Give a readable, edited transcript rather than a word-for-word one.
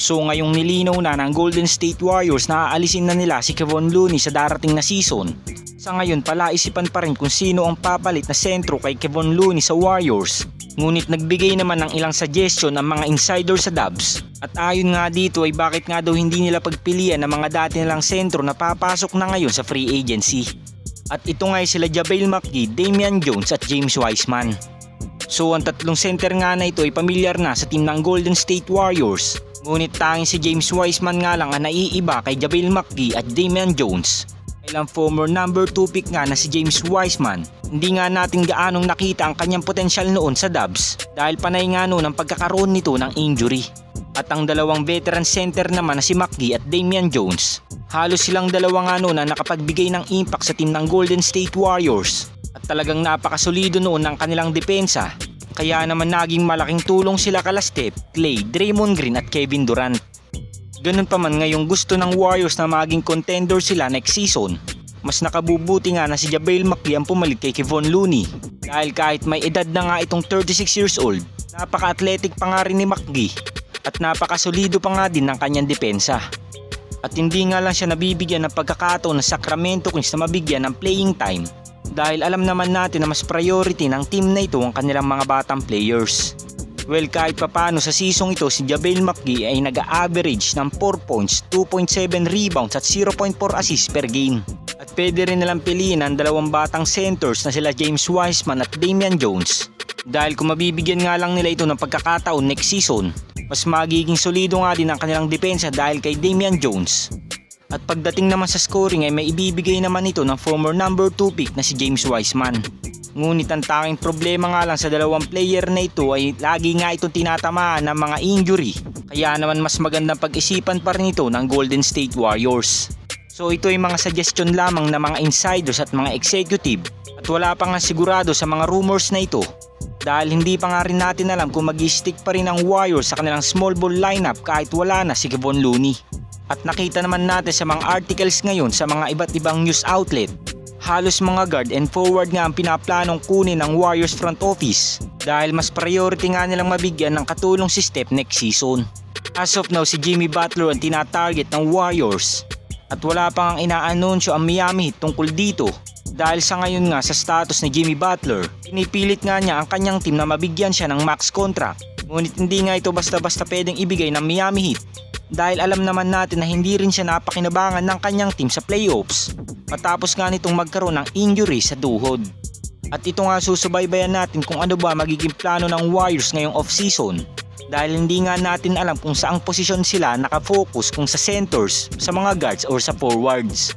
So ngayong nilinaw na ng Golden State Warriors na aalisin na nila si Kevon Looney sa darating na season. Sa ngayon palaisipan pa rin kung sino ang papalit na sentro kay Kevon Looney sa Warriors. Ngunit nagbigay naman ng ilang suggestion ang mga insider sa Dubs. At ayon nga dito ay bakit nga daw hindi nila pagpilian ng mga dati nilang sentro na papasok na ngayon sa free agency. At ito nga ay sila JaVale McGee, Damian Jones at James Wiseman. So ang tatlong center nga na ito ay pamilyar na sa team ng Golden State Warriors. Ngunit tanging si James Wiseman nga lang ang naiiba kay JaVale McGee at Damian Jones. Ilang former number 2 pick nga na si James Wiseman, hindi nga natin gaanong nakita ang kanyang potensyal noon sa Dubs dahil panay nga noon ang pagkakaroon nito ng injury. At ang dalawang veteran center naman na si McGee at Damian Jones, halos silang dalawa nga noon ang nakapagbigay ng impact sa team ng Golden State Warriors. At talagang napakasolido noon ng kanilang depensa, kaya naman naging malaking tulong sila kala Steph, Klay, Draymond Green at Kevin Durant. Ganun pa man ngayong gusto ng Warriors na maging contender sila next season, mas nakabubuti nga na si JaVale McGee ang pumalit kay Kevon Looney. Dahil kahit may edad na nga itong 36 years old, napaka-athletic pa nga rin ni McGee at napakasolido pa nga din ng kanyang depensa. At hindi nga lang siya nabibigyan ng pagkakataon ng Sacramento Kings na mabigyan ng playing time dahil alam naman natin na mas priority ng team na ito ang kanilang mga batang players. Well, kahit papano sa season ito si JaVale McGee ay nag-average ng 4 points, 2.7 rebounds at 0.4 assists per game. At pwede rin nilang piliin ang dalawang batang centers na sila James Wiseman at Damian Jones. Dahil kung mabibigyan nga lang nila ito ng pagkakataon next season, mas magiging solido nga din ang kanilang depensa dahil kay Damian Jones. At pagdating naman sa scoring ay may ibibigay naman ito ng former number 2 pick na si James Wiseman. Ngunit ang tanging problema nga lang sa dalawang player na ito ay lagi nga itong tinatamaan ng mga injury. Kaya naman mas magandang pag-isipan pa rin ito ng Golden State Warriors. So ito ay mga suggestion lamang ng mga insiders at mga executive at wala pa nga sigurado sa mga rumors na ito. Dahil hindi pa nga rin natin alam kung mag-stick pa rin ang Warriors sa kanilang small ball lineup kahit wala na si Kevon Looney. At nakita naman natin sa mga articles ngayon sa mga iba't ibang news outlet, halos mga guard and forward nga ang pinaplanong kunin ng Warriors front office dahil mas priority nga nilang mabigyan ng katulong si Steph next season. As of now si Jimmy Butler ang tinatarget ng Warriors at wala pang inaanunsyo ang Miami Heat tungkol dito dahil sa ngayon nga sa status ni Jimmy Butler, pinipilit nga niya ang kanyang team na mabigyan siya ng max contract. Ngunit hindi nga ito basta-basta pwedeng ibigay ng Miami Heat dahil alam naman natin na hindi rin siya napakinabangan ng kanyang team sa playoffs matapos nga nitong magkaroon ng injury sa tuhod. At ito nga susubaybayan natin kung ano ba magiging plano ng Warriors ngayong off-season dahil hindi nga natin alam kung saang posisyon sila nakafocus, kung sa centers, sa mga guards or sa forwards.